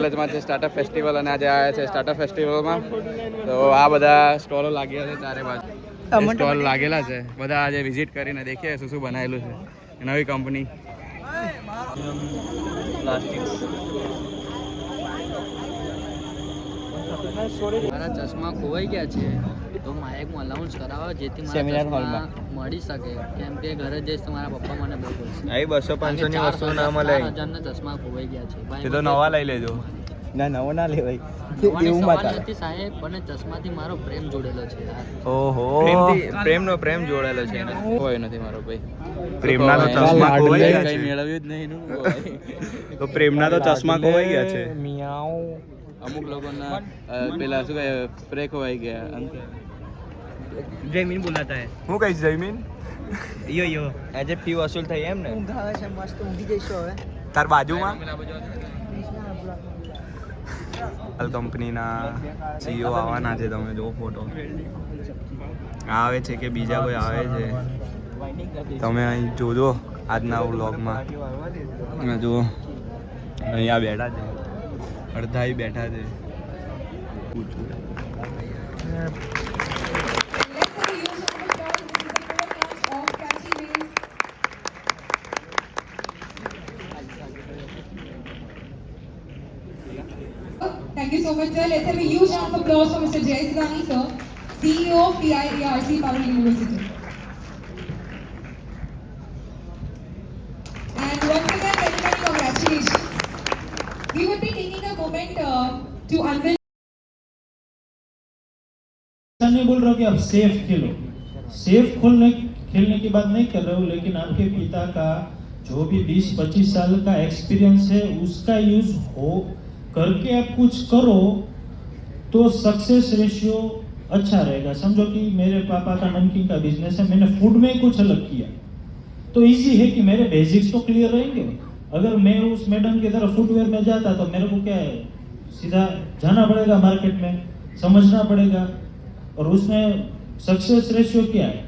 કોલેજમાં છે startup festival અને આજે આવ્યા છે સ્ટાર્ટઅપ ફેસ્ટિવલમાં. તો આ બધા સ્ટોલો લાગ્યા છે ચારે બાજુ. સ્ટોલ લાગેલા છે, બધા આજે વિઝિટ કરીને દેખીએ શું શું બનાવેલું છે. નવી કંપની મારા ચશ્મા ખોવાઈ ગયા છે તો માયકમાં અલાઉન્સ કરાવો જેથી સેમિનાર હોલમાં મળી શકે. કેમ કે ઘરે જઈશ તો મારા પપ્પા મને બહુ બોલશે. અહીં 200-500 ની વસ્તુ ના મળે. 4000 ના ચશ્મા ખોવાઈ ગયા છે ભાઈ. એ તો નવા લઈ લેજો. ના નવો ના લેવાય એવું નથી સાહેબ, અને ચશ્માથી મારો પ્રેમ જોડેલો છે યાર. ઓહો, પ્રેમ જોડેલો છે એને. કોઈ નથી મારો ભાઈ. પ્રેમના તો ચશ્મા ખોવાઈ ગયા છે. કઈ મેળવ્યું જ નહીં તો પ્રેમના તો ચશ્મા ખોવાઈ ગયા છે. મિયાઉ. અમુક લોકોના પેલા શું કહે સ્પ્રે ખોવાઈ ગયા. જયમીન બોલાતા હે. હું કહીશ જયમીન? યો આજે ફી વસૂલ થઈ એમ ને? ઊંઘ આવે છે મસ્ત, ઊંઘી જઈશું હવે. તાર બાજુમાં કંપનીના સીઈઓ આવવાના છે. તમે જો ફોટો આવે છે કે બીજા કોઈ આવે છે તમે અહીં જોજો આજના વ્લોગમાં. જુઓ અહીંયા બેઠા છે, અડધા બેઠા છે. Thank you so much, sir. Let's have a huge round of applause for Mr. Jay Sidani, sir, CEO of PIARC Parallel University. And once again, many congratulations. We would be taking a moment to unveil. नहीं बोल रहा कि आप safe खेलो, safe खेलने की बात नहीं कर रहे हो, लेकिन आपके पिता का जो भी 20-25 साल का एक्सपीरियंस है उसका यूज हो करके आप कुछ करो तो सक्सेस रेशियो अच्छा रहेगा. समझो कि मेरे पापा का नमकीन का बिजनेस है, मैंने फूड में कुछ अलग किया तो इजी है कि मेरे बेसिक्स तो क्लियर रहेंगे. अगर मैं उस मैडम की तरह फुटवेयर में जाता तो मेरे को क्या है, सीधा जाना पड़ेगा मार्केट में, समझना पड़ेगा. और उसमें सक्सेस रेशियो क्या है,